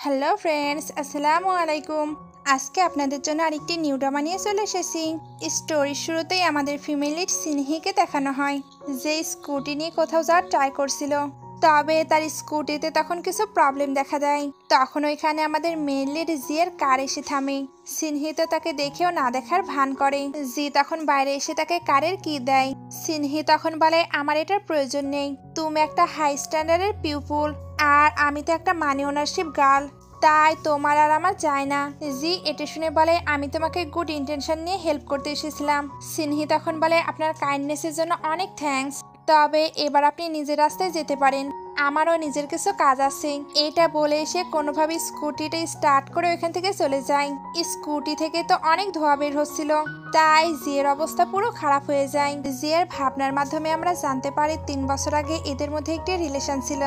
Hello friends, আসসালামু আলাইকুম। আজকে আপনাদের জন্য আরেকটি নিউ ড্রামা নিয়ে চলে এসেছি। স্টোরির শুরুতেই আমাদের ফিমেল লিড সিনহিকে দেখানো হয়, যে স্কুটি নিয়ে কোথাও যাওয়ার ট্রাই করছিল। তবে তার স্কুটিতে তখন কিছু প্রবলেম দেখা দেয়। তখন ওইখানে আমাদের মেল লিড জিয়ের কার এসে থামে। সিনহি তো তাকে দেখেও না দেখার ভান করে। জি তখন বাইরে এসে তাকে কারের কি দেয়। সিনহি তখন বলে, আমার এটার প্রয়োজন নেই, তুমি একটা হাই স্ট্যান্ডার্ডের পিউপুল আর আমি তো একটা মানি ওনারশিপ গার্ল, তাই তোমার আর আমার চাই না। জি এটা শুনে বলে, আমি তোমাকে গুড ইন্টেনশন নিয়ে হেল্প করতে এসেছিলাম। সিনহি তখন বলে, আপনার কাইন্ডনেসের জন্য অনেক থ্যাঙ্কস, তবে এবার আপনি নিজের রাস্তায় যেতে পারেন, আমারও নিজের কিছু কাজ আছে। এটা বলে সে কোনোভাবে স্কুটিটা স্টার্ট করে ওইখান থেকে চলে যায়। স্কুটি থেকে তো অনেক ধোঁয়া বের হচ্ছিল, তাই জিয়ের অবস্থা পুরো খারাপ হয়ে যায়। জিয়ের ভাবনার মাধ্যমে আমরা জানতে পারি 3 বছর আগে এদের মধ্যে একটি রিলেশন ছিল,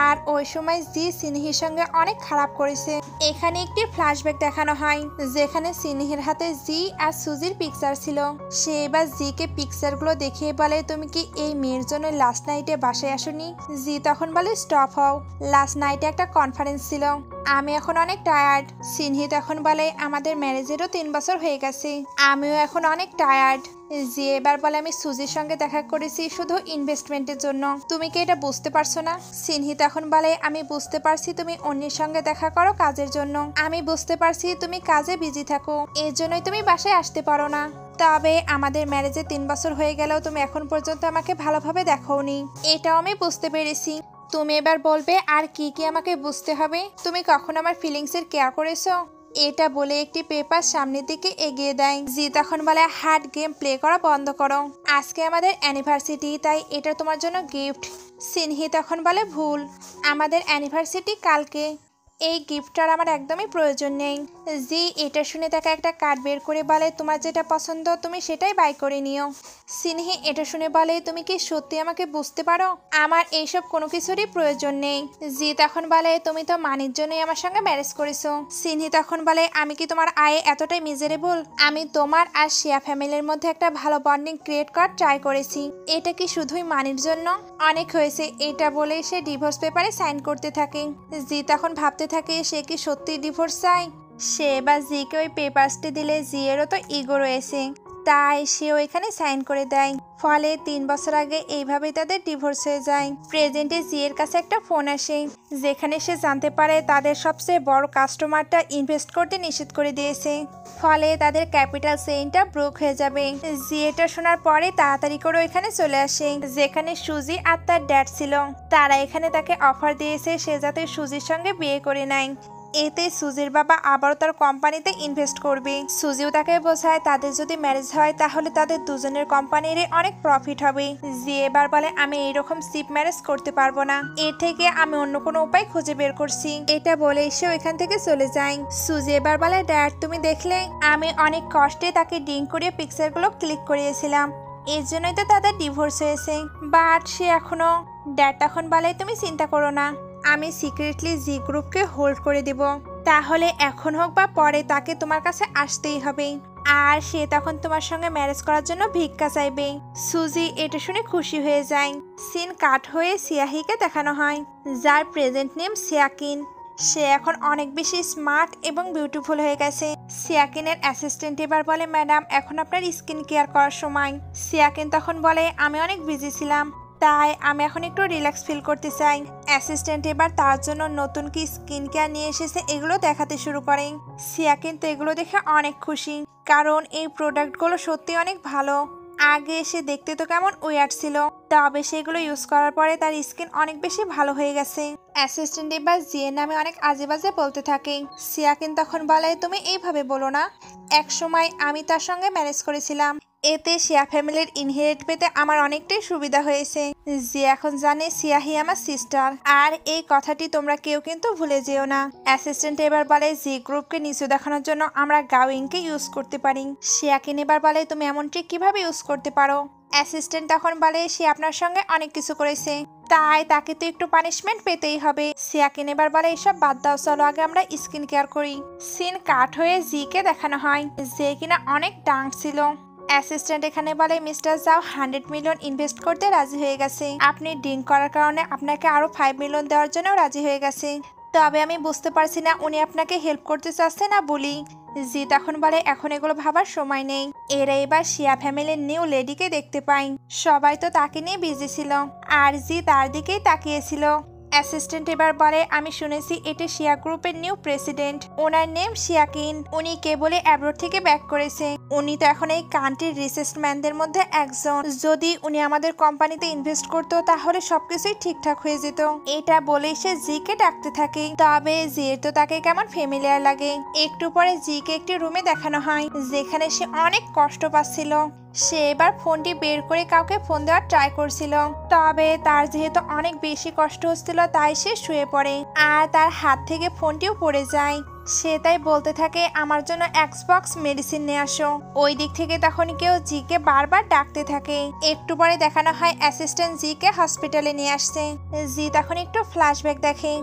আর ওই সময় জি সিনহির সঙ্গে অনেক খারাপ করেছে। এখানে একটি ফ্ল্যাশব্যাক দেখানো হয়, যেখানে সিনহির হাতে জি আর সুজির পিকচার ছিল। সে এবার জি কে পিকচারগুলো দেখিয়ে বলে, তুমি কি এই মেয়ের জন্য লাস্ট নাইটে বাসায় আসোনি? জি তখন বলে, স্টপ হও, লাস্ট নাইটে একটা কনফারেন্স ছিল, আমি এখন অনেক টায়ার্ড। সিনহি তখন বলে, আমাদের ম্যারেজেরও 3 বছর হয়ে গেছে, আমিও এখন অনেক টায়ার্ড। জি এবার বলে, আমি সুজির সঙ্গে দেখা করেছি শুধু ইনভেস্টমেন্টের জন্য, তুমি কি এটা বুঝতে পারছো না? সিনহি তখন বলে, আমি বুঝতে পারছি তুমি অন্যের সঙ্গে দেখা করো কাজের জন্য, আমি বুঝতে পারছি তুমি কাজে বিজি থাকো, এর জন্যই তুমি বাসায় আসতে পারো না। তবে আমাদের ম্যারেজে 3 বছর হয়ে গেলেও তুমি এখন পর্যন্ত আমাকে ভালোভাবে দেখোনি, এটাও আমি বুঝতে পেরেছি। তুমি এবার বলবে আর কি কি আমাকে বুঝতে হবে? তুমি কখন আমার ফিলিংসের কেয়ার করেছো? এটা বলে একটি পেপার সামনের দিকে এগিয়ে দেয়। জি তখন বলে, হার্ড গেম প্লে করা বন্ধ করো, আজকে আমাদের অ্যানিভার্সিটি, তাই এটা তোমার জন্য গিফট। সিনহি তখন বলে, ভুল, আমাদের অ্যানিভার্সিটি কালকে, এই গিফটটার আমার একদমই প্রয়োজন নেই। জি এটা শুনে তাকে একটা কার্ড বের করে বলে, তোমার যেটা পছন্দ তুমি সেটাই বাই করে নিও। সিনহি এটা শুনে বলে, তুমি কি সত্যি আমাকে বুঝতে পারো? আমার এইসব কোনো কিছুরই প্রয়োজন নেই। জি তখন বলে, তুমি তো মানির জন্যই আমার সঙ্গে ম্যারেজ করেছো। সিনহি তখন বলে, আমি কি তোমার আয়ে এতটাই মিজারেবল? আমি তোমার আর শিয়া ফ্যামিলির মধ্যে একটা ভালো বন্ডিং ক্রিয়েট করার ট্রাই করেছি, এটা কি শুধুই মানির জন্য? অনেক হয়েছে। এটা বলে সে ডিভোর্স পেপারে সাইন করতে থাকে। জি তখন ভাবতে থাকে, সে কি সত্যি ডিভোর্স চায়? সে বা জিকে ওই পেপারসটি দিলে জিয়েরও তো ইগো রয়েছে, তাই সে ওইখানে সাইন করে দেয়। ফলে 3 বছর আগে এইভাবেই তাদের ডিভোর্স হয়ে যায়। প্রেজেন্টে জিয়ের কাছে একটা ফোন আসে, যেখানে সে জানতে পারে তাদের সবচেয়ে বড় কাস্টমারটা ইনভেস্ট করতে নিষেধ করে দিয়েছে, ফলে তাদের ক্যাপিটাল চেইনটা ব্রোক হয়ে যাবে। জি এটা শোনার পরে তাড়াতাড়ি করে ওইখানে চলে আসে, যেখানে সুজি আর তার ড্যাড ছিল। তারা এখানে তাকে অফার দিয়েছে সে যাতে সুজির সঙ্গে বিয়ে করে নেয়, এতে সুজির বাবা আবারও তার কোম্পানিতে ইনভেস্ট করবে। সুজিও তাকে বোঝায় তাদের যদি ম্যারেজ হয় তাহলে তাদের দুজনের কোম্পানির অনেক প্রফিট হবে। জি এবার বলে, আমি এইরকম সিপ ম্যারেজ করতে পারবো না, এর থেকে আমি অন্য কোনো উপায় খুঁজে বের করছি। এটা বলে সে ওইখান থেকে চলে যায়। সুজি এবার বলে, ড্যাড তুমি দেখলে আমি অনেক কষ্টে তাকে ডিঙ্ক করিয়ে পিকচারগুলো ক্লিক করিয়েছিলাম, এর জন্যই তো তাদের ডিভোর্স হয়েছে, বাট সে এখনো। ড্যাড তখন বলে, তুমি চিন্তা করো না, আমি সিক্রেটলি জি গ্রুপকে হোল্ড করে দেব, তাহলে এখন হোক বা পরে তাকে তোমার কাছে আসতেই হবে, আর সে তখন তোমার সঙ্গে ম্যারেজ করার জন্য ভিক্ষা চাইবে। সুজি এটা শুনে খুশি হয়ে যায়। সিন কাট হয়ে সিয়াহিকে দেখানো হয়, যার প্রেজেন্ট নেম সিয়াকিন। সে এখন অনেক বেশি স্মার্ট এবং বিউটিফুল হয়ে গেছে। সিয়াকিনের অ্যাসিস্ট্যান্ট এবার বলে, ম্যাডাম এখন আপনার স্কিন কেয়ার করার সময়। সিয়াকিন তখন বলে, আমি অনেক বিজি ছিলাম, তাই আমি এখন একটু রিল্যাক্স ফিল করতে চাই। অ্যাসিস্ট্যান্ট এবার তার জন্য নতুন কি স্কিন কেয়ার নিয়ে এসেছে এগুলো দেখাতে শুরু করে। সিয়া কিন্তু এগুলো দেখে অনেক খুশি, কারণ এই প্রোডাক্টগুলো সত্যি অনেক ভালো। আগে সে দেখতে তো কেমন ওয়ার্ড ছিল, তবে সেগুলো ইউজ করার পরে তার স্কিন অনেক বেশি ভালো হয়ে গেছে। অ্যাসিস্ট্যান্ট এবার জিয়ের নামে অনেক আজে বাজে বলতে থাকে। সিয়াকিন তখন বলে, তুমি এইভাবে বলো না, এক সময় আমি তার সঙ্গে ম্যারেজ করেছিলাম, এতে শিয়া ফ্যামিলির ইনহেরিট পেতে আমার অনেকটাই সুবিধা হয়েছে। জি এখন জানে সিয়াহি আমার সিস্টার, আর এই কথাটি তোমরা কেউ কিন্তু ভুলে যেও না। অ্যাসিস্ট্যান্ট এবার বলে, জি গ্রুপকে নিচু দেখানোর জন্য আমরা গাউইংকে ইউজ করতে পারি। সিয়াকিন এবার বলে, তুমি এমন ট্রিক কিভাবে ইউজ করতে পারো? অ্যাসিস্ট্যান্ট তখন বলে, সে আপনার সঙ্গে অনেক কিছু করেছে, তাই তাকে তো একটু পানিশমেন্ট পেতেই হবে। সিয়াকিন এবার বলে, এসব বাদ দাও, চলো আগে আমরা স্কিন কেয়ার করি। সিন কাট হয়ে জিকে দেখানো হয়, যে কিনা অনেক ডাঙ্ক ছিল। অ্যাসিস্ট্যান্ট এখানে বলে, মিস্টার জাও 100 মিলিয়ন ইনভেস্ট করতে রাজি হয়ে গেছে, আপনি ড্রিঙ্ক করার কারণে আপনাকে আরো 5 মিলিয়ন দেওয়ার জন্য রাজি হয়ে গেছে, তবে আমি বুঝতে পারছি না উনি আপনাকে হেল্প করতে চাচ্ছে না বলি। জি তখন বলে এখন এগুলো ভাবার সময় নেই। এরা এবার শিয়া ফ্যামিলির নিউ লেডিকে দেখতে পাই। সবাই তো তাকে নিয়ে বিজি ছিল আর জি তার দিকেই তাকিয়েছিল। অ্যাসিস্ট্যান্ট এবার বলে আমি শুনেছি এটা শিয়া গ্রুপের নিউ প্রেসিডেন্ট, ওনার নেম শিয়াকিন। উনি কেবলই অ্যাব্রোড থেকে ব্যাক করেছে। উনি তো এখন এই কান্ট্রির রিচেস্ট ম্যানদের মধ্যে একজন। যদি উনি আমাদের কোম্পানিতে ইনভেস্ট করতো তাহলে সবকিছুই ঠিকঠাক হয়ে যেত। এটা বলেই সে জিকে ডাকতে থাকে। তবে জির তো তাকে কেমন ফ্যামিলিয়ার লাগে। একটু পরে জিকে একটি রুমে দেখানো হয় যেখানে সে অনেক কষ্ট পাচ্ছিল। সে এবার ফোনটি বের করে কাউকে ফোন দেওয়ার ট্রাই করছিল, তবে তার যেহেতু অনেক বেশি কষ্ট হচ্ছিল তাই সে শুয়ে পড়ে আর তার হাত থেকে ফোনটিও পড়ে যায়। সে তাই বলতে থাকে আমার জন্য এক্সবক্স মেডিসিন নিয়ে আসো। ওই দিক থেকে তখন কেউ জিকে বারবার ডাকতে থাকে। একটু পরে দেখানো হয় অ্যাসিস্ট্যান্ট জিকে হসপিটালে নিয়ে আসছে। জি তখন একটু ফ্ল্যাশব্যাক দেখে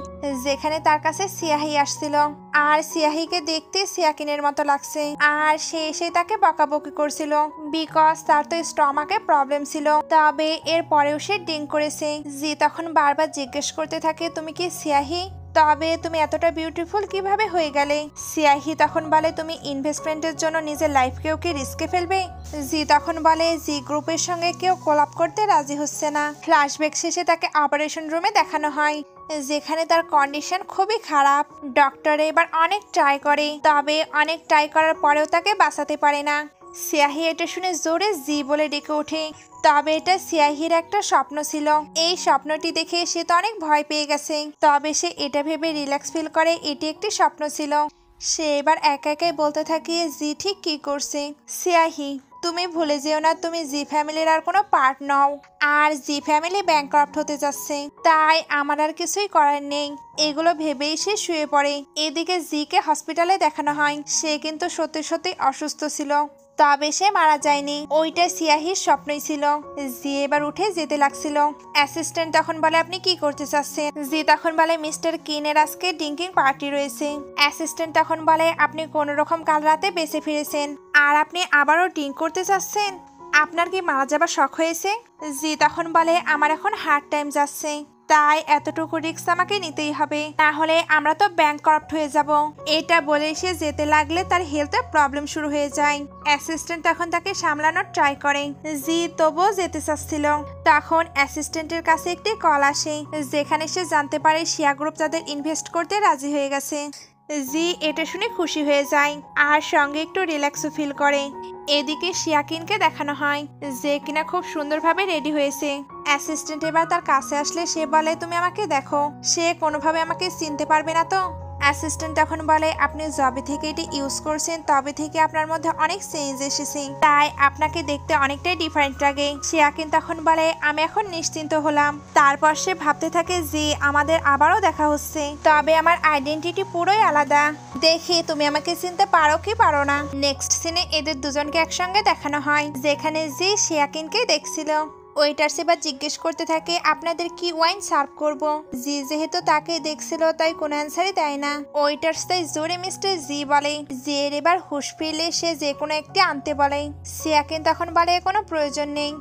যেখানে তার কাছে সিয়াহি আসছিল আর সিয়াহিকে দেখতে সিয়াকিনের মতো লাগছে আর সে এসে তাকে বকাবকি করছিল বিকজ তার তো স্টমাকে প্রবলেম ছিল। তবে এর পরেও সে ড্রিঙ্ক করেছে। জি তখন বারবার জিজ্ঞেস করতে থাকে তুমি কি সিয়াহি? তবে তুমি এতটা বিউটিফুল কিভাবে হয়ে গেলে? সিয়াহি তখন বলে তুমি ইনভেস্টমেন্টের জন্য নিজের লাইফকেও কি রিস্কে ফেলবে? জি তখন বলে জি গ্রুপের সঙ্গে কেউ কোলাপ করতে রাজি হচ্ছে না। ফ্ল্যাশব্যাক শেষে তাকে অপারেশন রুমে দেখানো হয় যেখানে তার কন্ডিশন খুবই খারাপ। ডক্টর এবার অনেক ট্রাই করে, তবে অনেক ট্রাই করার পরেও তাকে বাঁচাতে পারে না। সিয়াহি এটা শুনে জোরে জি বলে ডেকে ওঠে। তবে এটা সিয়াহির একটা স্বপ্ন ছিল। এই স্বপ্নটি দেখে সে তো অনেক ভয় পেয়ে গেছে। তবে সে এটা ভেবে রিল্যাক্স ফিল করে এটি একটি স্বপ্ন ছিল। সে এবার একা একাই বলতে থাকে জি ঠিক কি করছে। সিয়াহি তুমি ভুলে যেও না তুমি জি ফ্যামিলির আর কোনো পার্ট নও আর জি ফ্যামিলি ব্যাংক্রাফট হতে যাচ্ছে, তাই আমার আর কিছুই করার নেই। এগুলো ভেবেই সে শুয়ে পড়ে। এদিকে জিকে হসপিটালে দেখানো হয় সে কিন্তু সত্যি সত্যি অসুস্থ ছিল, তবে সে মারা যায়নি। ওইটা সিয়াহির স্বপ্নই ছিল। জি এবার উঠে যেতে লাগছিল। অ্যাসিস্ট্যান্ট তখন বলে আপনি কি করতে চাচ্ছেন? জি তখন বলে মিস্টার কিনের আজকে ড্রিঙ্কিং পার্টি রয়েছে। অ্যাসিস্ট্যান্ট তখন বলে আপনি কোনো রকম কাল রাতে বেঁচে ফিরেছেন আর আপনি আবারও ড্রিঙ্ক করতে চাচ্ছেন? আপনার কি মারা যাবার শখ হয়েছে? জি তখন বলে আমার এখন হার্ড টাইম যাচ্ছে, তাই এতটুকু রিস্ক আমাকে নিতেই হবে, তাহলে আমরা তো ব্যাংকরাপ্ট হয়ে যাব। এটা বলে সে যেতে লাগলে তার হেলথে প্রবলেম শুরু হয়ে যায়। অ্যাসিস্ট্যান্ট তখন তাকে সামলানোর ট্রাই করে। জি তবুও যেতে চাচ্ছিল। তখন অ্যাসিস্ট্যান্টের কাছে একটি কল আসে যেখানে সে জানতে পারে শিয়া গ্রুপ তাদের ইনভেস্ট করতে রাজি হয়ে গেছে। জি এটা শুনে খুশি হয়ে যায় আর সঙ্গে একটু রিল্যাক্সও ফিল করে। এদিকে শিয়াকিনকে দেখানো হয় যে কিনা খুব সুন্দরভাবে রেডি হয়েছে। অ্যাসিস্ট্যান্ট এবার তার কাছে আসলে সে বলে তুমি আমাকে দেখো, সে কোনোভাবে আমাকে চিনতে পারবে না তো? অ্যাসিস্ট্যান্ট তখন বলে আপনি যবে থেকে এটি ইউজ করছেন তবে থেকে আপনার মধ্যে অনেক চেঞ্জ এসেছে, তাই আপনাকে দেখতে অনেকটাই ডিফারেন্ট লাগে। শিয়াকিন তখন বলে আমি এখন নিশ্চিন্ত হলাম। তারপর সে ভাবতে থাকে যে আমাদের আবারও দেখা হচ্ছে, তবে আমার আইডেন্টিটি পুরোই আলাদা। দেখি তুমি আমাকে চিনতে পারো কি পারো না। নেক্সট সিনে এদের দুজনকে একসঙ্গে দেখানো হয় যেখানে জি শিয়াকিনকে দেখছিল। ওয়েটার্স এবার জিজ্ঞেস করতে থাকে আপনাদের কি ওয়াইন সার্ভ করব। জি যেহেতু তাকে দেখছিল তাই কোনো অ্যান্সারই দেয় না। ওয়েটার্স তাই জোরে মিস্টার জি বলে। জি এর এবার হুঁশ ফিরলে সে যে কোনো একটি আনতে বলে। সিয়াকিন তখন বলে কোনো প্রয়োজন নেই,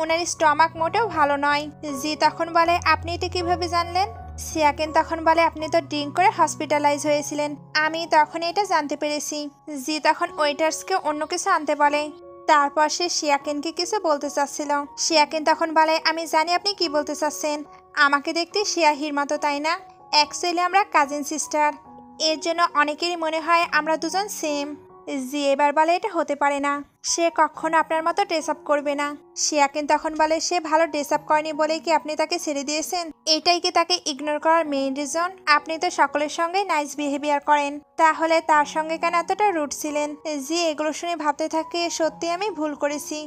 ওনার স্টমাক মোটেও ভালো নয়। জি তখন বলে আপনি এটা কিভাবে জানলেন? সিয়াকিন তখন বলে আপনি তো ড্রিঙ্ক করে হসপিটালাইজ হয়েছিলেন, আমি তখন এটা জানতে পেরেছি। জি তখন ওয়েটার্সকে অন্য কিছু আনতে বলে। তারপর সে শিয়াকিনকে কিছু বলতে চাচ্ছিল। শিয়াকিন তখন বলে আমি জানি আপনি কি বলতে চাচ্ছেন, আমাকে দেখতে শিয়াহির মতো তাই না? অ্যাকচুয়ালি আমরা কাজিন সিস্টার, এর জন্য অনেকেরই মনে হয় আমরা দুজন সেম। জি এবার বলে এটা হতে পারে না, সে কখনো আপনার মতো ড্রেস আপ করবে না। শিয়াকিন তখন বলে সে ভালো ড্রেস আপ করেনি বলেই কি আপনি তাকে ছেড়ে দিয়েছেন? এটাই কি তাকে ইগনোর করার মেইন রিজন? আপনি তো সকলের সঙ্গে নাইস বিহেভিয়ার করেন, তাহলে তার সঙ্গে কেন এতটা রুড ছিলেন? জি এগুলো শুনে ভাবতে থাকে সত্যি আমি ভুল করেছি,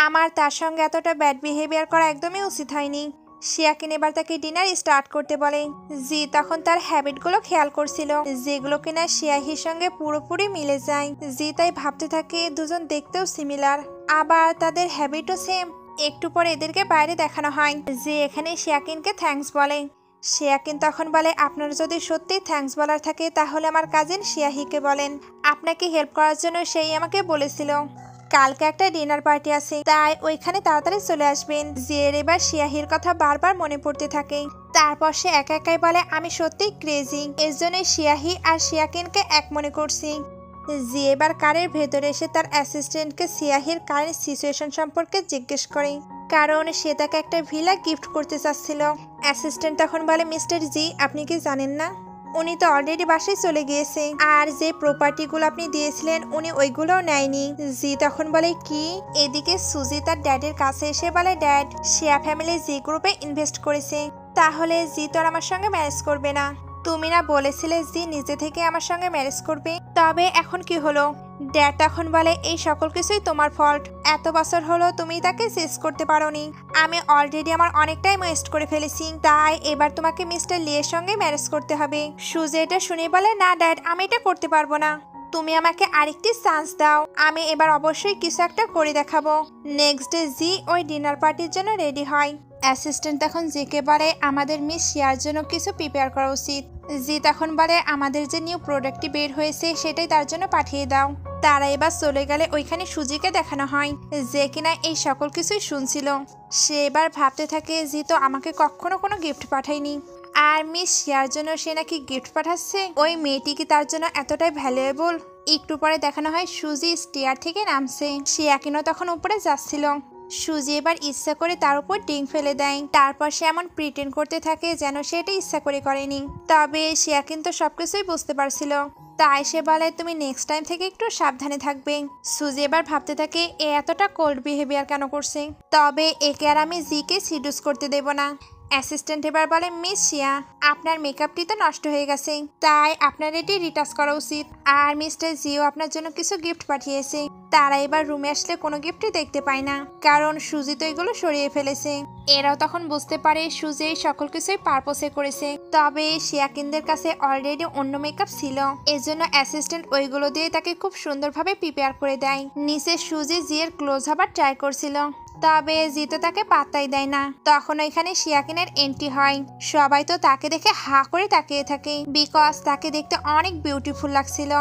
আমার তার সঙ্গে এতটা ব্যাড বিহেভিয়ার করা একদমই উচিত হয়নি। শিয়াকিন এবার তাকে ডিনার স্টার্ট করতে বলে। জি তখন তার হ্যাবিটগুলো খেয়াল করছিল যেগুলো কিনা শিয়াহির সঙ্গে পুরোপুরি মিলে যায়। জি তাই ভাবতে থাকে দুজন দেখতেও সিমিলার, আবার তাদের হ্যাবিটও সেম। একটু পরে এদেরকে বাইরে দেখানো হয় যে এখানে শিয়াকিনকে থ্যাঙ্কস বলে। শিয়াকিন তখন বলে আপনার যদি সত্যি থ্যাঙ্কস বলার থাকে তাহলে আমার কাজিন শিয়াহিকে বলেন, আপনাকে হেল্প করার জন্য সেই আমাকে বলেছিল। কালকে একটা ডিনার পার্টি আছে, তাই ওইখানে তাড়াতাড়ি চলে আসবেন। জিয়ের এবার শিয়াহির কথা বারবার মনে পড়তে থাকে। তারপর সে একা একাই বলে, আমি সত্যিই ক্রেজি, এর জন্য শিয়াহি আর শিয়াকিনকে এক মনে করছি। জি এবার কারের ভেতরে এসে তার অ্যাসিস্ট্যান্টকে সিয়াহির কারের সিচুয়েশন সম্পর্কে জিজ্ঞেস করে, কারণ সে তাকে একটা ভিলা গিফট করতে চাচ্ছিল। অ্যাসিস্ট্যান্ট তখন বলে, মিস্টার জি আপনি কি জানেন না উনি তো অলরেডি বাসায় চলে গিয়েছে, আর যে প্রপার্টিগুলো আপনি দিয়েছিলেন উনি ওইগুলোও নেয়নি। জি তখন বলে কি? এদিকে সুজি তার ড্যাডের কাছে এসে বলে, ড্যাড শিয়া ফ্যামিলি জি গ্রুপে ইনভেস্ট করেছে, তাহলে জি তো আর আমার সঙ্গে ম্যারেজ করবে না। তুমি না বলেছিলে জি নিজে থেকে আমার সঙ্গে ম্যারেজ করবে, তবে এখন কি হলো? ড্যাড তখন বলে, এই সকল কিছুই তোমার ফল্ট, এত বছর হলো তুমি তাকে চেস করতে পারোনি, আমি অলরেডি আমার অনেক টাইম ওয়েস্ট করে ফেলেছি, তাই এবার তোমাকে মিস্টার লিয়ের সঙ্গে ম্যারেজ করতে হবে। সুজি এটা শুনে বলে, না ড্যাড আমি এটা করতে পারবো না, তুমি আমাকে আরেকটি চান্স দাও, আমি এবার অবশ্যই কিছু একটা করে দেখাবো। নেক্সট ডে জি ওই ডিনার পার্টির জন্য রেডি হয়। অ্যাসিস্ট্যান্ট তখন জিকে বলে, আমাদের মিস শিয়ার জন্য কিছু প্রিপেয়ার করা উচিত। জি তখন বলে, আমাদের যে নিউ প্রোডাক্টটি বের হয়েছে সেটাই তার জন্য পাঠিয়ে দাও। তারা এবার চলে গেলে ওইখানে সুজিকে দেখানো হয়, যে কিনা এই সকল কিছুই শুনছিল। সে এবার ভাবতে থাকে, জি তো আমাকে কখনো কোনো গিফট পাঠায়নি, আর মিস শিয়ার জন্য সে নাকি গিফট পাঠাচ্ছে। ওই মেয়েটি কি তার জন্য এতটাই ভ্যালুয়েবল? একটু পরে দেখানো হয় সুজি স্টেয়ার থেকে নামছে, সে এখনো তখন উপরে যাচ্ছিল। সুজি এবার ইচ্ছা করে তার উপর ডিং ফেলে দেয়, তারপর সে এমন প্রিটেন্ড করতে থাকে যেন সে এটা ইচ্ছা করে করেনি। তবে সে কিন্তু সবকিছুই বুঝতে পারছিল, তাই সে বলে, তুমি নেক্সট টাইম থেকে একটু সাবধানে থাকবে। সুজি এবার ভাবতে থাকে, এ এতটা কোল্ড বিহেভিয়ার কেন করছে, তবে একে আর আমি জিকে সিডিউস করতে দেব না। অ্যাসিস্ট্যান্ট এবার বলে, মিস শিয়া আপনার মেকআপটি তো নষ্ট হয়ে গেছে, তাই আপনার এটি রিটাচ করা উচিত, আর মিস্টার জিও আপনার জন্য কিছু গিফট পাঠিয়েছে। তারা এবার রুমে আসলে কোনো গিফটই দেখতে পায় না, কারণ সুজি তো এগুলো সরিয়ে ফেলেছে। এরাও তখন বুঝতে পারে সুজি এই সকল কিছুই পারপোসে করেছে, তবে শিয়াকিনদের কাছে অলরেডি অন্য মেকআপ ছিল, এজন্য অ্যাসিস্ট্যান্ট ওইগুলো দিয়ে তাকে খুব সুন্দরভাবে প্রিপেয়ার করে দেয়। নিচে সুজি জিয়ের ক্লোজ হবার ট্রাই করছিল, তবে জিতো তাকে পাত্তাই দেয় না। তখন ওইখানে শিয়াকিনের এন্ট্রি হয়, সবাই তো তাকে দেখে হা করে তাকিয়ে থাকে, বিকজ তাকে দেখতে অনেক বিউটিফুল লাগছিল।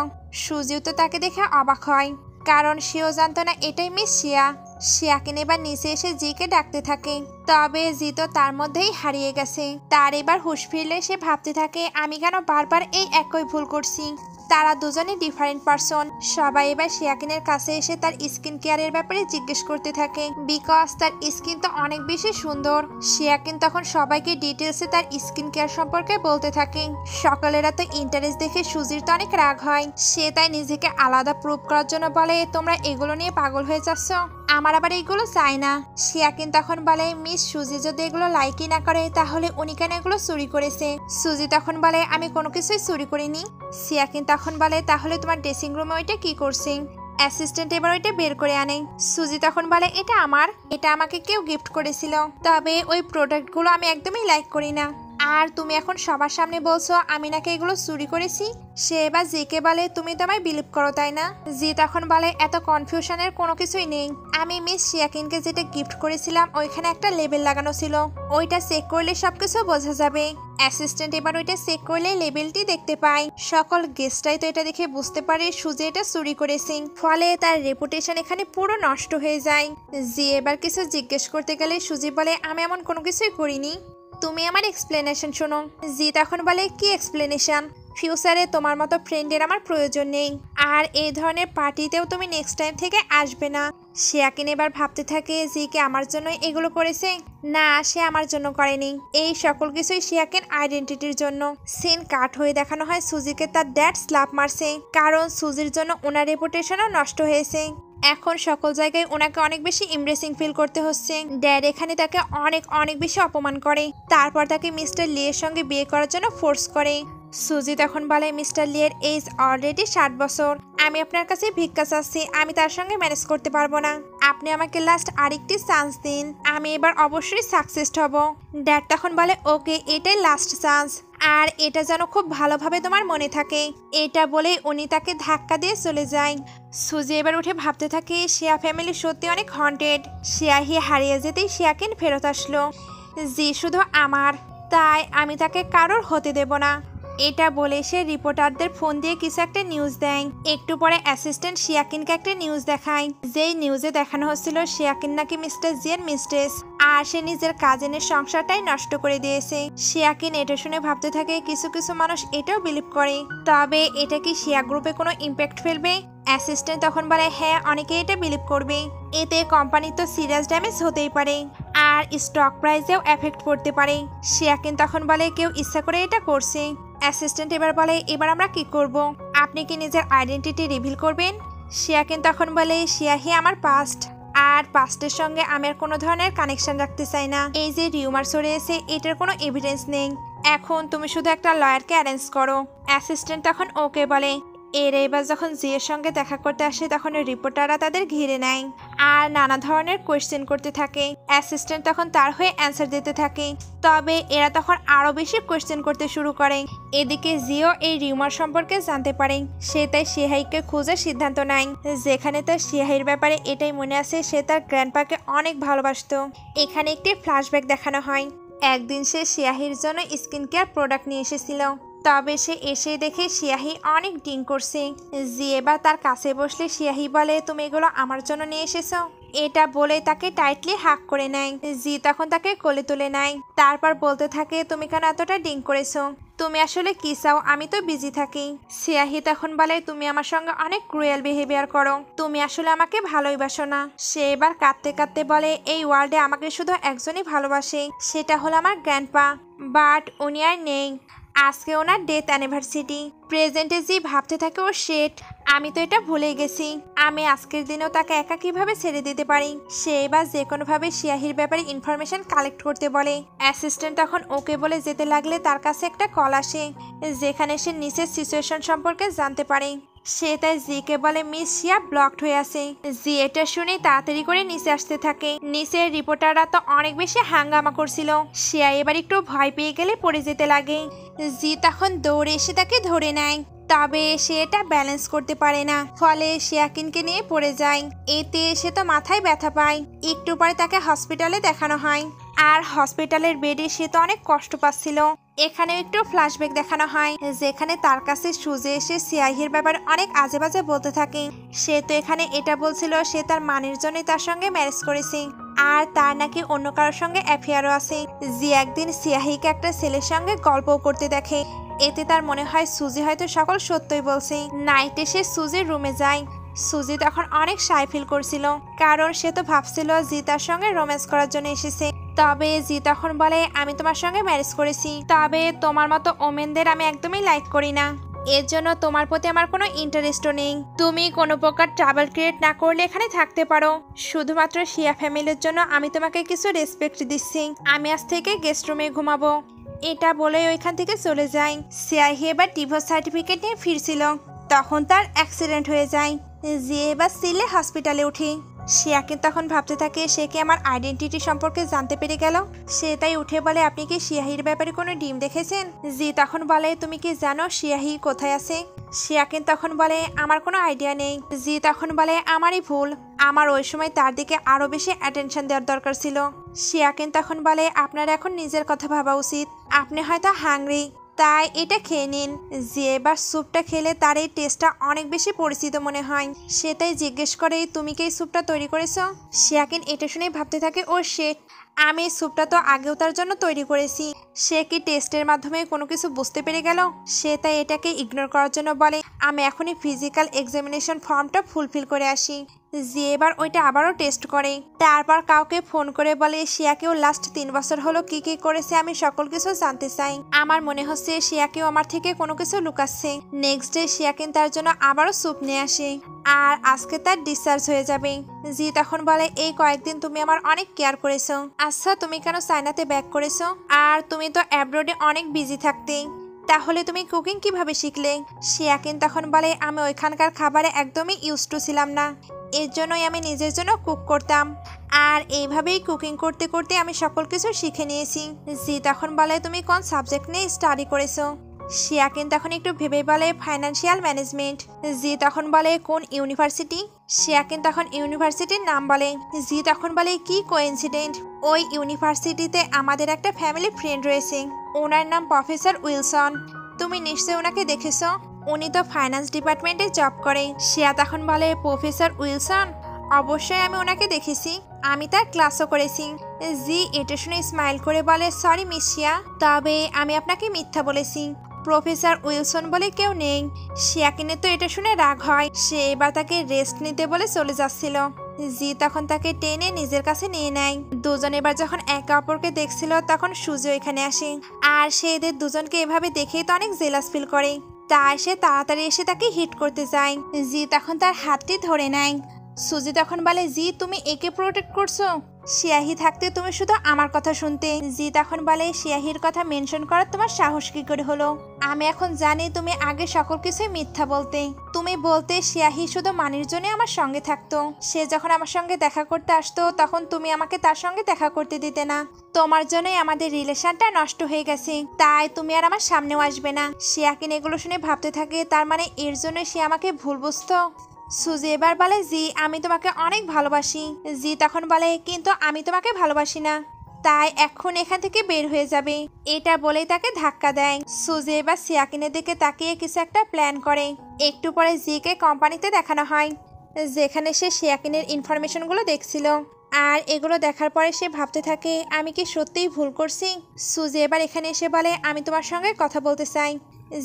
সুজিও তো তাকে দেখে অবাক হয়, কারণ সেও জানতো না এটাই মিস শিয়া। শিয়াকিন এবার নিচে এসে জিকে ডাকতে থাকে, তবে জি তো তার মধ্যেই হারিয়ে গেছে। তার এবার হুঁশ ফিরলে সে ভাবতে থাকে, আমি কেন বারবার এই একই ভুল করছি। তারা দুজনে ডিফারেন্ট পারসন। সবাই এবার শিয়াকিনের কাছে এসে তার স্কিন কেয়ারের ব্যাপারে জিজ্ঞেস করতে থাকে, বিকজ তার স্কিন তো অনেক বেশি সুন্দর। শিয়াকিন তখন সবাইকে ডিটেলসে তার স্কিন কেয়ার সম্পর্কে বলতে থাকে। সকলেরা তো ইন্টারেস্ট দেখে সুজির তো অনেক রাগ হয়, সে তাই নিজেকে আলাদা প্রুভ করার জন্য বলে, তোমরা এগুলো নিয়ে পাগল হয়ে যাচ্ছ, আমার আবার এইগুলো চাই না। শিয়াকিন তখন বলে, মিস সুজি যদি এগুলো লাইকই না করে তাহলে উনি কেন এগুলো চুরি করেছে? সুজি তখন বলে, আমি কোনো কিছুই চুরি করিনি। শিয়াকিন তখন বলে, তাহলে তোমার ড্রেসিং রুমে ওইটা কি করছে? অ্যাসিস্ট্যান্ট এবার ওইটা বের করে আনে। সুজি তখন বলে, এটা আমার, এটা আমাকে কেউ গিফট করেছিল, তবে ওই প্রোডাক্টগুলো আমি একদমই লাইক করি না, আর তুমি এখন সবার সামনে বলছো আমি নাকি এগুলো চুরি করেছি। সে এবার জিকে বলে, তুমি তো আমায় বিলিভ করো তাই না? জি তখন বলে, এত কনফিউশনের কোনো কিছুই নেই, আমি মিস শিয়াকিনকে যেটা গিফট করেছিলাম ওইখানে একটা লেবেল লাগানো ছিল, ওইটা চেক করলে সবকিছু বোঝা যাবে। অ্যাসিস্ট্যান্ট এবার ওইটা চেক করলে লেবেলটি দেখতে পায়। সকল গেস্টরাই তো এটা দেখে বুঝতে পারে সুজি এটা চুরি করেছে, ফলে তার রেপুটেশন এখানে পুরো নষ্ট হয়ে যায়। জি এবার কিছু জিজ্ঞেস করতে গেলে সুজি বলে, আমি এমন কোনো কিছুই করিনি, তুমি আমার এক্সপ্লেনেশন শোনো। জি তখন বলে, কি এক্সপ্লেনেশন? ফিউচারে তোমার মতো ফ্রেন্ডের আমার প্রয়োজন নেই, আর এই ধরনের পার্টিতেও তুমি নেক্সট টাইম থেকে আসবে না। শিয়াকিন এবার ভাবতে থাকে, জিকে আমার জন্য এগুলো করেছে? না, সে আমার জন্য করেনি, এই সকল কিছুই শিয়াকিন আইডেন্টিটির জন্য। সিন কাট হয়ে দেখানো হয় সুজিকে তার ড্যাড স্ল্যাপ মারছে, কারণ সুজির জন্য ওনার রেপুটেশনও নষ্ট হয়েছে। এখন সকল জায়গায় ওনাকে অনেক বেশি ইমপ্রেসিং ফিল করতে হচ্ছে। ড্যাড এখানে তাকে অনেক অনেক বেশি অপমান করে, তারপর তাকে মিস্টার লিয়ের সঙ্গে বিয়ে করার জন্য ফোর্স করে। সুজি তখন বলে, মিস্টার লিয়ের এজ অলরেডি 60 বছর, আমি আপনার কাছে ভিক্ষা চাচ্ছি, আমি তার সঙ্গে ম্যানেজ করতে পারবো না, আপনি আমাকে লাস্ট আরেকটি চান্স দিন, আমি এবার অবশ্যই সাকসেস হব। ড্যাড তখন বলে, ওকে এটাই লাস্ট চান্স, আর এটা যেন খুব ভালোভাবে তোমার মনে থাকে। এটা বলেই উনি তাকে ধাক্কা দিয়ে চলে যায়। সুজি এবার উঠে ভাবতে থাকে, শিয়া ফ্যামিলি সত্যি অনেক হন্টেড। শিয়াহি হারিয়ে যেতেই শিয়াকিন ফেরত আসলো। জি শুধু আমার, তাই আমি তাকে কারোর হতে দেব না। এটা বলে সে রিপোর্টারদের ফোন দিয়ে কিছু একটা নিউজ দেয়। একটু পরে অ্যাসিস্ট্যান্ট শিয়াকিনকে একটা নিউজ দেখায়, যেই নিউজে দেখানো হচ্ছিল শিয়াকিন নাকি মিস্টার জিয়ার মিস্ট্রেস, আর সে নিজের কাজিনের সংসারটাই নষ্ট করে দিয়েছে। শিয়াকিন এটা শুনে ভাবতে থাকে কিছু কিছু মানুষ এটাও বিলিভ করে, তবে এটা কি শিয়া গ্রুপে কোনো ইম্প্যাক্ট ফেলবে? অ্যাসিস্ট্যান্ট তখন বলে হ্যাঁ, অনেকে এটা বিলিভ করবে, এতে কোম্পানির তো সিরিয়াস ড্যামেজ হতেই পারে আর স্টক প্রাইসেও এফেক্ট পড়তে পারে। শিয়াকিন তখন বলে কেউ ইচ্ছা করে এটা করছে। অ্যাসিস্ট্যান্ট এবার বলে এবার আমরা কি করব? আপনি কি নিজের আইডেন্টিটি রিভিল করবেন? শিয়াকিন তখন বলে শিয়াহি আমার পাস্ট, আর পাস্টের সঙ্গে আমি আর কোনো ধরনের কানেকশন রাখতে চাই না। এই যে রিউমার ছড়িয়েছে এটার কোনো এভিডেন্স নেই, এখন তুমি শুধু একটা লয়ারকে অ্যারেঞ্জ করো। অ্যাসিস্ট্যান্ট তখন ওকে বলে। এর এবার যখন জিয়ের সঙ্গে দেখা করতে আসে তখন রিপোর্টাররা তাদের ঘিরে নেয় আর নানা ধরনের কোয়েশ্চেন করতে থাকে। অ্যাসিস্ট্যান্ট তখন তার হয়ে অ্যান্সার দিতে থাকে, তবে এরা তখন আরও বেশি কোয়েশ্চেন করতে শুরু করে। এদিকে জিও এই রিউমার সম্পর্কে জানতে পারে, সে তাই শিহাইকে খোঁজার সিদ্ধান্ত নেয়, যেখানে তার শিহাইর ব্যাপারে এটাই মনে আছে সে তার গ্র্যান্ডপাকে অনেক ভালোবাসত। এখানে একটি ফ্ল্যাশব্যাক দেখানো হয়, একদিন সে শিয়াহির জন্য স্কিন কেয়ার প্রোডাক্ট নিয়ে এসেছিল, তবে সে এসে দেখে শিয়াহি অনেক ড্রিঙ্ক করছে। জি এবার তার কাছে বসলে শিয়াহি বলে তুমি এগুলো আমার জন্য নিয়ে এসেছো। এটা বলে তাকে টাইটলি হাক করে নেয়। জি তখন তাকে কোলে তুলে নেয়, তারপর বলতে থাকে তুমি কেন এতটা ড্রিঙ্ক করেছো, তুমি আসলে কি চাও? আমি তো বিজি থাকি। শিয়াহি তখন বলে তুমি আমার সঙ্গে অনেক ক্রুয়েল বিহেভিয়ার করো, তুমি আসলে আমাকে ভালোই বাসো না। সে এবার কাঁদতে কাঁদতে বলে এই ওয়ার্ল্ডে আমাকে শুধু একজনই ভালোবাসে, সেটা হলো আমার গ্র্যান্ডপা, বাট উনি আর নেই। আজকে ওনার ডেথ অ্যানিভার্সারি। প্রেজেন্টে জি ভাবতে থাকে ও শেট, আমি তো এটা ভুলে গেছি, আমি আজকের দিনেও তাকে একা কিভাবে ছেড়ে দিতে পারি। সে এবার যে কোনোভাবে শিয়াহির ব্যাপারে ইনফরমেশন কালেক্ট করতে বলে। অ্যাসিস্ট্যান্ট তখন ওকে বলে যেতে লাগলে তার কাছে একটা কল আসে, যেখানে সে নিচের সিচুয়েশন সম্পর্কে জানতে পারে। সে তাই জিকে বলে মিস শিয়া ব্লকড হয়ে আছে। জি এটা শুনে তাড়াতাড়ি করে নিচে আসতে থাকে। নিচের রিপোর্টাররা তো অনেক বেশি হাঙ্গামা করছিল, শিয়া এবার একটু ভয় পেয়ে গেলে পড়ে যেতে লাগে। জি তখন দৌড়ে এসে তাকে ধরে নেয়, তবে সে এটা ব্যালেন্স করতে পারে না, ফলে শিয়াকিনকে নিয়ে পড়ে যায়। এতে সে তো মাথায় ব্যথা পায়। একটু পরে তাকে হসপিটালে দেখানো হয়, আর হসপিটালের বেডে সে তো অনেক কষ্ট পাচ্ছিল। এখানে একটু ফ্ল্যাশব্যাক দেখানো হয়, যেখানে তার কাছে সুজে এসে সিয়াহির ব্যাপারে অনেক আজে বাজে বলতে থাকে। সে তো এখানে এটা বলছিল সে তার মানের জন্যই তার সঙ্গে ম্যারেজ করেছে, আর তার নাকি অন্য কারোর সঙ্গে অ্যাফেয়ারও আছে। জি একদিন সিয়াহিকে একটা ছেলের সঙ্গে গল্পও করতে দেখে, এতে তার মনে হয় সুজি হয়তো সকল সত্যই বলছে। নাইটে সে সুজির রুমে যায়। সুজি তখন অনেক শাই ফিল করছিল, কারণ সে তো ভাবছিল জি তার সঙ্গে রোম্যান্স করার জন্য এসেছে। তবে জি তখন বলে আমি তোমার সঙ্গে ম্যারেজ করেছি, তবে তোমার মতো ওমেনদের আমি একদমই লাইক করি না, এর জন্য তোমার প্রতি আমার কোনো ইন্টারেস্টও নেই। তুমি কোনো প্রকার ট্রাবল ক্রিয়েট না করলে এখানে থাকতে পারো, শুধুমাত্র শিয়া ফ্যামিলির জন্য আমি তোমাকে কিছু রেসপেক্ট দিচ্ছি। আমি আজ থেকে গেস্ট রুমে ঘুমাবো। এটা বলে ওইখান থেকে চলে যায়। সিয়াহি এবার ডিভোর্স সার্টিফিকেট নিয়ে ফিরছিল, তখন তার অ্যাক্সিডেন্ট হয়ে যায়। যে এবার সিলে হসপিটালে উঠি। শিয়াকিন তখন ভাবতে থাকে সে কি আমার আইডেন্টিটি সম্পর্কে জানতে পেরে গেল। সে তাই উঠে বলে আপনি কি শিয়াহির ব্যাপারে কোনো ডিম দেখেছেন? জি তখন বলে তুমি কি জানো শিয়াহি কোথায় আছে? শিয়াকিন তখন বলে আমার কোনো আইডিয়া নেই। জি তখন বলে আমারই ভুল, আমার ওই সময় তার দিকে আরো বেশি অ্যাটেনশন দেওয়ার দরকার ছিল। শিয়াকিন তখন বলে আপনার এখন নিজের কথা ভাবা উচিত, আপনি হয়তো হাংরি, তাই এটা খেয়ে নিন। যে এবার স্যুপটা খেলে তার এই টেস্টটা অনেক বেশি পরিচিত মনে হয়। সে তাই জিজ্ঞেস করে তুমি কি এই স্যুপটা তৈরি করেছো? শিয়াকিন এটা শুনে ভাবতে থাকে ও শেট, আমি এই স্যুপটা তো আগেও তার জন্য তৈরি করেছি। সে কি টেস্টের মাধ্যমে কোনো কিছু বুঝতে পেরে গেল? সে তাই এটাকে ইগনোর করার জন্য বলে আমি এখনই ফিজিক্যাল এক্সামিনেশন ফর্মটা ফুলফিল করে আসি। যে এবার ওইটা আবারও টেস্ট করে, তারপর কাউকে ফোন করে বলে শিয়াকেও লাস্ট 3 বছর হলো কি কি করেছে আমি সকল কিছু জানতে চাই। আমার মনে হচ্ছে শিয়াকেও আমার থেকে কোনো কিছু লুকাচ্ছে। নেক্সট ডে শিয়াকিন তার জন্য আবারও স্যুপ নিয়ে আসে, আর আজকে তার ডিসচার্জ হয়ে যাবে। জি তখন বলে এই কয়েকদিন তুমি আমার অনেক কেয়ার করেছো, আচ্ছা তুমি কেন চায়নাতে ব্যাক করেছো? আর তুমি তো অ্যাব্রোডে অনেক বিজি থাকতে, তাহলে তুমি কুকিং কিভাবে শিখলে? শিয়াকিন তখন বলে আমি ওইখানকার খাবারে একদমই ইউজ টু ছিলাম না, এর জন্যই আমি নিজের জন্য কুক করতাম, আর এইভাবেই কুকিং করতে করতে আমি সকল কিছু শিখে নিয়েছি। জি তখন বলে তুমি কোন সাবজেক্ট নিয়ে স্টাডি করেছো? শিয়াকিন তখন একটু ভেবে বলে ফাইন্যান্সিয়াল ম্যানেজমেন্ট। জি তখন বলে কোন ইউনিভার্সিটি? শিয়াকিন তখন ইউনিভার্সিটির নাম বলে। জি তখন বলে কি কোইন্সিডেন্ট, ওই ইউনিভার্সিটিতে আমাদের একটা ফ্যামিলি ফ্রেন্ড রয়েছে, ওনার নাম প্রফেসর উইলসন। তুমি নিশ্চয়ই ওনাকে দেখেছো, উনি তো ফাইন্যান্স ডিপার্টমেন্টে জব করে। শিয়া তখন বলে, প্রফেসর উইলসন? অবশ্যই আমি ওনাকে দেখেছি, আমি তার ক্লাসও করেছি। জি এটা শুনে স্মাইল করে বলে, সরি মিস শিয়া, তবে আমি আপনাকে মিথ্যা বলেছি, প্রফেসর উইলসন বলে কেউ নেই। শিয়াকিনের তো এটা শুনে রাগ হয়, সে এবার তাকে রেস্ট নিতে বলে চলে যাচ্ছিল। জি তখন তাকে টেনে নিজের কাছে নিয়ে নেয়। দুজন এবার যখন একে অপরকে দেখছিল তখন সূর্য এখানে আসে, আর সে এদের দুজনকে এভাবে দেখেই তো অনেক জেলাস ফিল করে, তাই সে তাড়াতাড়ি এসে তাকে হিট করতে যায়। জি তখন তার হাতটি ধরে নেয়। সুজি তখন বলে, জি তুমি একে প্রোটেক্ট করছো? শিয়াহি থাকতে তুমি শুধু আমার কথা শুনতে। জি তখন বলে, শিয়াহির কথা মেনশন করার তোমার সাহস কি করে হলো? আমি এখন জানি তুমি আগে সকল কিছুই মিথ্যা বলতে। তুমি বলতে শিয়াহি শুধু মানির জন্য আমার সঙ্গে থাকতো, সে যখন আমার সঙ্গে দেখা করতে আসতো তখন তুমি আমাকে তার সঙ্গে দেখা করতে দিতে না, তোমার জন্যই আমাদের রিলেশনটা নষ্ট হয়ে গেছে, তাই তুমি আর আমার সামনেও আসবে না। শিয়াকিন এগুলো শুনে ভাবতে থাকে, তার মানে এর জন্য সে আমাকে ভুল বুঝতো। সুজি এবার বলে, জি আমি তোমাকে অনেক ভালোবাসি। জি তখন বলে, কিন্তু আমি তোমাকে ভালোবাসি না, তাই এখন এখান থেকে বের হয়ে যাবে। এটা বলেই তাকে ধাক্কা দেয়। সুজি এবার শিয়াকিনের দিকে তাকিয়ে কিছু একটা প্ল্যান করে। একটু পরে জিকে কোম্পানিতে দেখানো হয়, যেখানে সে শিয়াকিনের ইনফরমেশনগুলো দেখছিল, আর এগুলো দেখার পরে সে ভাবতে থাকে, আমি কি সত্যিই ভুল করছি? সুজি এবার এখানে এসে বলে, আমি তোমার সঙ্গে কথা বলতে চাই।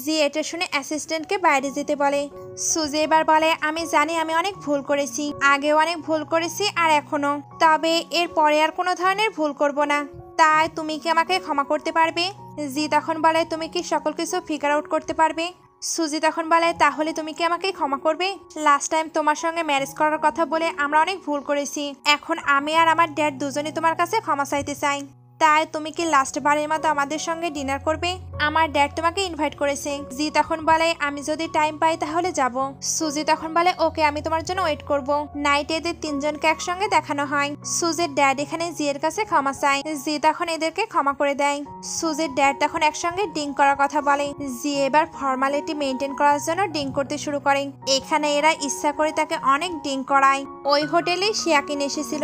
জি এটা শুনে অ্যাসিস্ট্যান্টকে বাইরে যেতে বলে। সুজি এবার বলে, আমি জানি আমি অনেক ভুল করেছি, আগেও অনেক ভুল করেছি আর এখনো, তবে এর পরে আর কোনো ধরনের ভুল করব না, তাই তুমি কি আমাকে ক্ষমা করতে পারবে? জি তখন বলে, তুমি কি সকল কিছু ফিগার আউট করতে পারবে? সুজি তখন বলে, তাহলে তুমি কি আমাকে ক্ষমা করবে? লাস্ট টাইম তোমার সঙ্গে ম্যারেজ করার কথা বলে আমরা অনেক ভুল করেছি, এখন আমি আর আমার ড্যাড দুজনেই তোমার কাছে ক্ষমা চাইতে চাই, তাই তুমি কি লাস্ট বারের মতো আমাদের সঙ্গে ডিনার করবে? আমার ড্যাড তোমাকে ইনভাইট করেছে। জি তখন বলে, আমি যদি টাইম পাই তাহলে যাব। সুজি তখন বলে, ওকে আমি তোমার জন্য ওয়েট করব। নাইটে এদের তিনজনকে একসঙ্গে দেখানো হয়। সুজির ড্যাড এখানে জিয়ের কাছে ক্ষমা চায়, জি তখন এদেরকে ক্ষমা করে দেয়। সুজির ড্যাড তখন একসঙ্গে ড্রিঙ্ক করার কথা বলে। জি এবার ফর্মালিটি মেনটেন করার জন্য ড্রিঙ্ক করতে শুরু করে। এখানে এরা ইচ্ছা করে তাকে অনেক ড্রিঙ্ক করায়। ওই হোটেলে শিয়াকিন এসেছিল,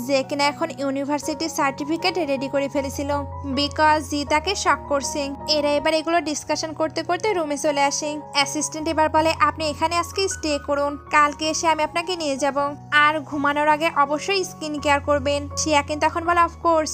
যে কিনা এখন ইউনিভার্সিটি সার্টিফিকেট রেডি করে ফেলেছিল, বিকজ জি তাকে শক করছে। এরা এবার এগুলো ডিসকাশন করতে করতে রুমে চলে আসে। অ্যাসিস্ট্যান্ট এবার বলে, আপনি এখানে আজকে স্টে করুন, কালকে এসে আমি আপনাকে নিয়ে যাব, আর ঘুমানোর আগে অবশ্যই স্কিন কেয়ার করবেন। শিয়াকিন তখন বলে, অফকোর্স।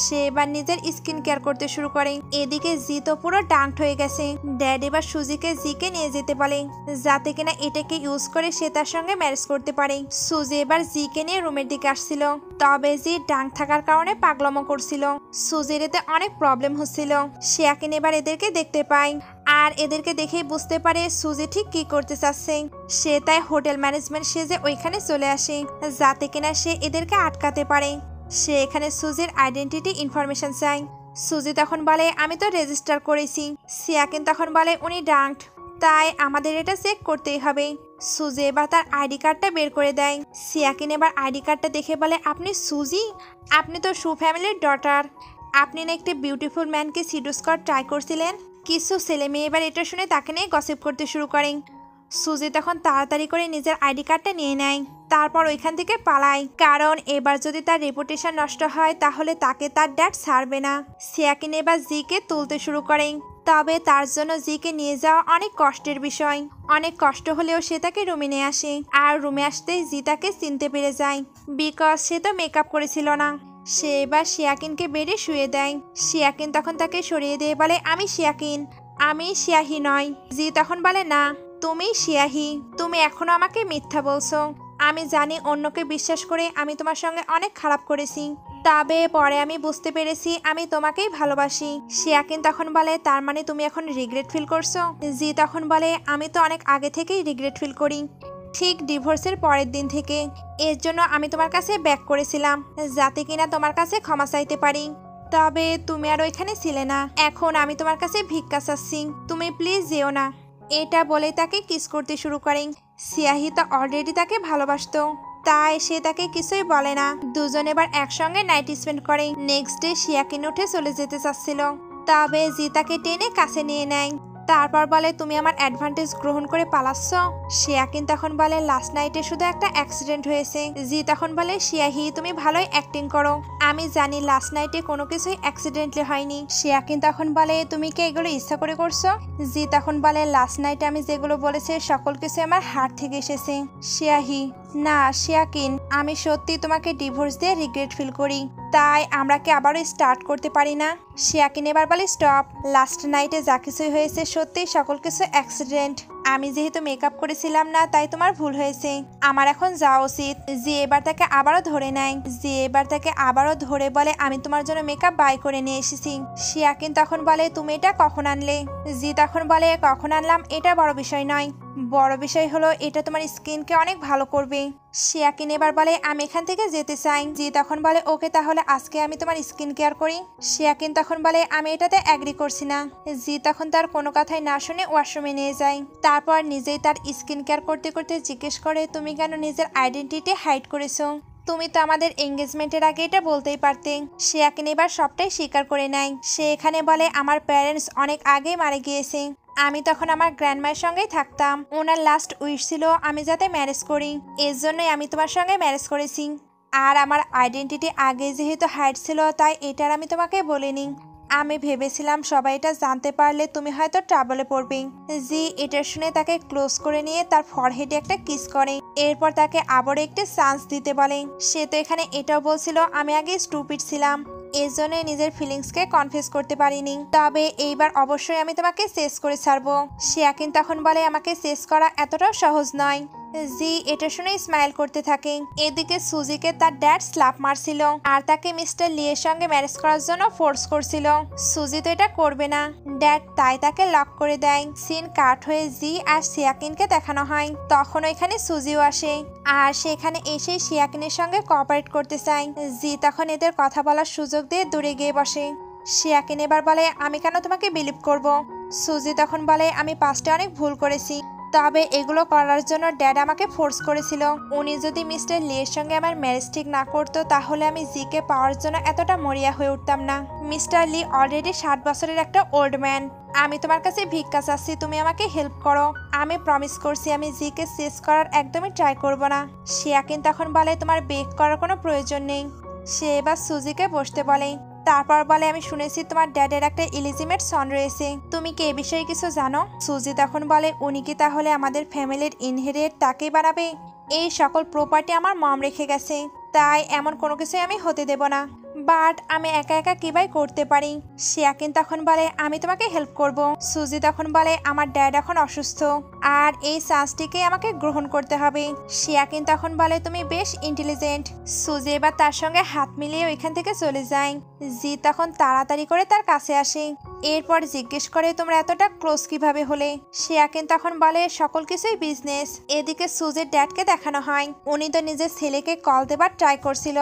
সে এবার নিজের স্কিন কেয়ার করতে শুরু করে। এদিকে জি তো পুরো ডাঙ্কড হয়ে গেছে। ড্যাড এবার সুজিকে জিকে নিয়ে যেতে বলে, যাতে কিনা এটাকে ইউজ করে সে তার সঙ্গে ম্যারেজ করতে পারে। সুজি এবার জিকে নিয়ে রুমের দিকে আসছিল, তবে জি ডাঙ্ক থাকার কারণে পাগলামো করছিল। সুজির এতে অনেক প্রবলেম হচ্ছিল। শিয়াকিন এবার এদেরকে দেখতে পায়, আর এদেরকে দেখেই বুঝতে পারে সুজি ঠিক কি করতে চাচ্ছে। সে তাই হোটেল ম্যানেজমেন্ট সেজে ওইখানে চলে আসে, যাতে কিনা সে এদেরকে আটকাতে পারে। সে এখানে সুজির আইডেন্টিটি ইনফরমেশন চায়। সুজি তখন বলে, আমি তো রেজিস্টার করেছি। শিয়াকিন তখন বলে, উনি ডাঙ্কড, তাই আমাদের এটা চেক করতেই হবে। সুজি এবার তার আইডি কার্ডটা বের করে দেয়। শিয়াকিন এবার আইডি কার্ডটা দেখে বলে, আপনি সুজি? আপনি তো সু ফ্যামিলির ডটার, আপনি না একটি বিউটিফুল ম্যানকে সিডুস করার ট্রাই করছিলেন। কিছু ছেলে মেয়ে এবার এটা শুনে তাকে নিয়ে গসিপ করতে শুরু করেন। সুজি তখন তাড়াতাড়ি করে নিজের আইডি কার্ডটা নিয়ে নেয়, তারপর ওইখান থেকে পালায়, কারণ এবার যদি তার রেপুটেশন নষ্ট হয় তাহলে তাকে তার ড্যাড ছাড়বে না। শিয়াকিন এবার জিকে তুলতে শুরু করেন, তবে তার জন্য জিকে নিয়ে যাওয়া অনেক কষ্টের বিষয়। অনেক কষ্ট হলেও সে তাকে রুমে নিয়ে আসে, আর রুমে আসতেই জি তাকে চিনতে পেরে যায়, বিকজ সে তো মেকআপ করেছিল না। সে এবার শিয়াকিনকে বেডে শুয়ে দেয়। শিয়াকিন তখন তাকে সরিয়ে দিয়ে বলে, আমি শিয়াকিন, আমি শিয়াহি নয়। জি তখন বলে, না তুমি শিয়াহি, তুমি এখনো আমাকে মিথ্যা বলছো। আমি জানি অন্যকে বিশ্বাস করে আমি তোমার সঙ্গে অনেক খারাপ করেছি, তবে পরে আমি বুঝতে পেরেছি আমি তোমাকেই ভালোবাসি। শিয়াকিন তখন বলে, তার মানে তুমি এখন রিগ্রেট ফিল করছো? জি তখন বলে, আমি তো অনেক আগে থেকেই রিগ্রেট ফিল করি, ঠিক ডিভোর্সের পরের দিন থেকে। এর জন্য আমি তোমার কাছে ব্যাক করেছিলাম, যাতে কিনা তোমার কাছে ক্ষমা চাইতে পারি, তবে তুমি আর ওইখানে ছিলে না। এখন আমি তোমার কাছে ভিক্ষা চাচ্ছি, তুমি প্লিজ যেও না। এটা বলে তাকে কিস করতে শুরু করেন। শিয়াহি তো অলরেডি তাকে ভালোবাসতো, তাই সে তাকে কিছুই বলে না। দুজন এবার একসঙ্গে নাইট স্পেন্ড করে। নেক্সট ডে শিয়াকিন উঠে চলে যেতে চাচ্ছিল, তবে জি তাকে টেনে কাছে নিয়ে নেয়। তারপর বলে তুমি আমার অ্যাডভান্টেজ গ্রহণ করে পালাচ্ছ। শিয়া কিন্তু তখন বলে লাস্ট নাইটে শুধু একটা অ্যাক্সিডেন্ট হয়েছে। জি তখন বলে শিয়াহি তুমি ভালোই অ্যাক্টিং করো, আমি জানি লাস্ট নাইটে কোনো কিছুই অ্যাক্সিডেন্টলি হয়নি। শিয়া কিন্তু তখন বলে তুমি কি এগুলো ইচ্ছা করে করছো? জি তখন বলে লাস্ট নাইটে আমি যেগুলো বলেছি সকল কিছু আমার হার্ট থেকে এসেছে। শিয়াহি না শিয়াকিন, আমি সত্যি তোমাকে ডিভোর্স দিয়ে রিগ্রেট ফিল করি, তাই আমরা কি আবারও স্টার্ট করতে পারি না? শিয়াকিন এবার বলে স্টপ, লাস্ট নাইটে যা কিছুই হয়েছে সত্যি সকল কিছু অ্যাক্সিডেন্ট। আমি যেহেতু মেকআপ করেছিলাম না তাই তোমার ভুল হয়েছে, আমার এখন যাওয়া উচিত। জি এবার তাকে আবারও ধরে নেয়। জি এবার তাকে আবারও ধরে বলে আমি তোমার জন্য মেকআপ বাই করে নিয়ে এসেছি। শিয়াকিন তখন বলে তুমি এটা কখন আনলে? জি তখন বলে কখন আনলাম এটা বড় বিষয় নয়, বড় বিষয় হলো এটা তোমার স্কিনকে অনেক ভালো করবে। শিয়াকিন এবার বলে আমি এখান থেকে যেতে চাই। জি তখন বলে ওকে তাহলে আজকে আমি তোমার স্কিন কেয়ার করি। শিয়াকিন তখন বলে আমি এটাতে অ্যাগ্রি করছি না। জি তখন তার কোনো কথাই না শুনে ওয়াশরুমে নিয়ে যায়। তারপর নিজেই তার স্কিন কেয়ার করতে করতে জিজ্ঞেস করে তুমি কেন নিজের আইডেন্টিটি হাইড করেছো? তুমি তো আমাদের এঙ্গেজমেন্টের আগে এটা বলতেই পারতে। শিয়াকিন এবার সবটাই স্বীকার করে নেয়। সে এখানে বলে আমার প্যারেন্টস অনেক আগেই মারা গিয়েছে, আমি তখন আমার গ্র্যান্ডমায়ের সঙ্গেই থাকতাম, ওনার লাস্ট উইশ ছিল আমি যাতে ম্যারেজ করি, এর জন্যই আমি তোমার সঙ্গে ম্যারেজ করেছি। আর আমার আইডেন্টিটি আগে যেহেতু হাইড ছিল তাই এটার আমি তোমাকে বলিনি। আমি ভেবেছিলাম সবাই এটা জানতে পারলে তুমি হয়তো ট্রাবলে পড়বে। জি এটা শুনে তাকে ক্লোজ করে নিয়ে তার ফরহেডে একটা কিস করে, এরপর তাকে আবারও একটি চান্স দিতে বলে। সে তো এখানে এটাও বলছিল আমি আগে স্টুপিড ছিলাম, এজন্য নিজের ফিলিংসকে কনফেস করতে পারিনি, তবে এইবার অবশ্যই আমি তোমাকে শেষ করে ছাড়বো। শিয়াকিন তখন বলে আমাকে শেষ করা এতটাও সহজ নয়। জি এটা শুনে স্মাইল করতে থাকে। এদিকে সুজিকে তার ড্যাড স্ল্যাপ মারছিল আর তাকে মিস্টার লিয়ের সঙ্গে ম্যারেজ করার জন্য ফোর্স করছিল। সুজি তো এটা করবে না ড্যাড, তাই তাকে লক করে দেয়। সিন কাট হয়ে জি আর শিয়াকিনকে দেখানো হয়। তখন ওইখানে সুজিও আসে আর সেখানে এসে শিয়াকিনের সঙ্গে কোঅপারেট করতে চায়। জি তখন এদের কথা বলার সুযোগ দিয়ে দূরে গিয়ে বসে। শিয়াকিন এবার বলে আমি কেন তোমাকে বিলিভ করব? সুজি তখন বলে আমি পাস্টে অনেক ভুল করেছি, তবে এগুলো করার জন্য ড্যাড আমাকে ফোর্স করেছিল। উনি যদি মিস্টার লির সঙ্গে আমার ম্যারেজ ঠিক না করতো তাহলে আমি জিকে পাওয়ার জন্য এতটা মরিয়া হয়ে উঠতাম না। মিস্টার লি অলরেডি 60 বছরের একটা ওল্ড ম্যান, আমি তোমার কাছে ভিক্ষা চাচ্ছি, তুমি আমাকে হেল্প করো। আমি প্রমিস করছি আমি জিকে শেষ করার একদমই ট্রাই করব না। শিয়াকিন তখন বলে তোমার বেক করার কোনো প্রয়োজন নেই। সে এবার সুজিকে বসতে বলে। তারপর বলে আমি শুনেছি তোমার ড্যাডের একটা ইলিজিমেট সন রয়েছে, তুমি কি এ বিষয়ে কিছু জানো? সুজি তখন বলে উনি কি তাহলে আমাদের ফ্যামিলির ইনহেরিট তাকেই বানাবে? এই সকল প্রপার্টি আমার মম রেখে গেছে, তাই এমন কোনো কিছুই আমি হতে দেব না। বাট আমি একা একা কিভাবে করতে পারি? শিয়াকিন তখন বলে আমি তোমাকে হেল্প করব। সুজি তখন বলে আমার ড্যাড এখন অসুস্থ আর এই চান্সটিকে আমাকে গ্রহণ করতে হবে। শিয়াকিন তখন বলে তুমি বেশ ইন্টেলিজেন্ট। সুজি এবার তার সঙ্গে হাত মিলিয়ে ওইখান থেকে চলে যায়। জি তখন তাড়াতাড়ি করে তার কাছে আসে, এরপর জিজ্ঞেস করে তোমরা এতটা ক্লোজ কিভাবে হলে? শিয়াকিন তখন বলে সকল কিছুই বিজনেস। এদিকে সুজির ড্যাডকে দেখানো হয়, উনি তো নিজের ছেলেকে কল দেবার ট্রাই করছিল,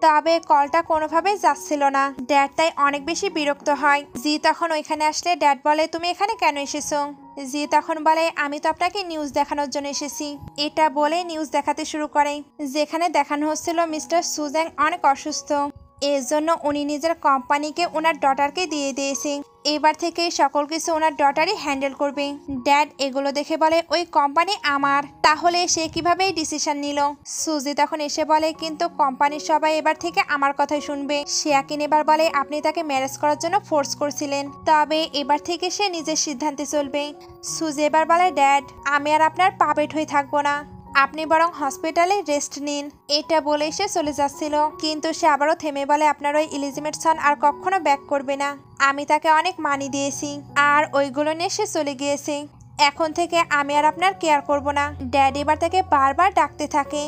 তবে কলটা কোনোভাবেই যাচ্ছিল না। ড্যাড তাই অনেক বেশি বিরক্ত হয়। জি তখন ওইখানে আসলে ড্যাড বলে তুমি এখানে কেন এসেছো? জি তখন বলে আমি তো আপনাকে নিউজ দেখানোর জন্য এসেছি। এটা বলে নিউজ দেখাতে শুরু করে, যেখানে দেখানো হচ্ছিল মিস্টার সুজ্যাং অনেক অসুস্থ, এর জন্য উনি নিজের কোম্পানিকে ওনার ডটারকে দিয়ে দিয়েছে, এবার থেকে সকল কিছু ওনার ডটারই হ্যান্ডেল করবে। ড্যাড এগুলো দেখে বলে ওই কোম্পানি আমার, তাহলে সে কিভাবে এই ডিসিশন নিল? সুজি তখন এসে বলে কিন্তু কোম্পানির সবাই এবার থেকে আমার কথাই শুনবে। শিয়াকিন এবার বলে আপনি তাকে ম্যারেজ করার জন্য ফোর্স করছিলেন, তবে এবার থেকে সে নিজের সিদ্ধান্তে চলবে। সুজি এবার বলে ড্যাড আমি আর আপনার পাপেট হয়ে থাকবো না, আপনি বরং হসপিটালে রেস্ট নিন। এটা বলেই সে চলে যাচ্ছিল, কিন্তু সে আবারও থেমে বলে আপনার ওই ইলিজিমেট সন আর কখনো ব্যাক করবে না, আমি তাকে অনেক মানি দিয়েছি আর ওইগুলো নিয়ে সে চলে গিয়েছে, এখন থেকে আমি আর আপনার কেয়ার করব না। ড্যাড এবার তাকে বারবার ডাকতে থাকে,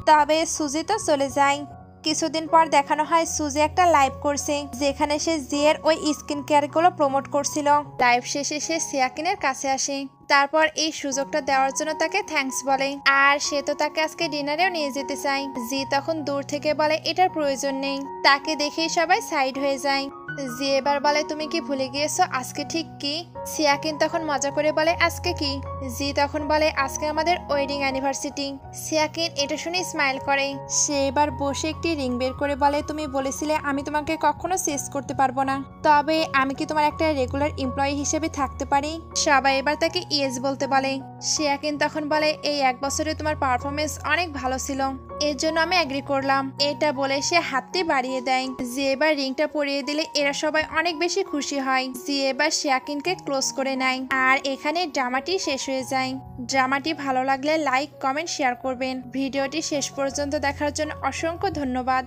তবে সুজি তো চলে যায়। কিছুদিন পর দেখানো হয় সুজি একটা লাইভ করছে, যেখানে সে জিয়ের ওই স্কিন কেয়ারগুলো প্রমোট করছিল। লাইভ শেষে সে শিয়াকিনের কাছে আসে, তারপর এই সুযোগটা দেওয়ার জন্য তাকে থ্যাঙ্কস বলে, আর সে তো তাকে আজকে ডিনারেও নিয়ে যেতে চায়। জি তখন দূর থেকে বলে এটার প্রয়োজন নেই, তাকে দেখেই সবাই সাইড হয়ে যায়। জি এবার বলে তুমি কি ভুলে গিয়েছো আজকে ঠিক কি? সিয়াকিন তখন মজা করে বলে আজকে কি? জি তখন বলে আজকে আমাদের ওয়েডিং অ্যানিভার্সারি। সিয়াকিন এটা শুনে স্মাইল করে। সে এবার বসে একটি রিং বের করে বলে তুমি বলেছিলে আমি তোমাকে কখনো চেঞ্জ করতে পারবো না, তবে আমি কি তোমার একটা রেগুলার এমপ্লয়ি হিসেবে থাকতে পারি? সবাই এবার তাকে ইয়েস বলতে বলে। সিয়াকিন তখন বলে এই 1 বছরে তোমার পারফরমেন্স অনেক ভালো ছিল, এর জন্য আমি এগ্রি করলাম। এটা বলে সে হাতটি বাড়িয়ে দেয়। জি এবার রিংটা পরিয়ে দিলে এরা সবাই অনেক বেশি খুশি হয়। জি এবার সিয়াকিনকে ক্লোজ করে নেয়। আর এখানে ড্রামাটি শেষ হয়ে যায়। ড্রামাটি ভালো লাগলে লাইক কমেন্ট শেয়ার করবেন। ভিডিওটি শেষ পর্যন্ত দেখার জন্য অসংখ্য ধন্যবাদ।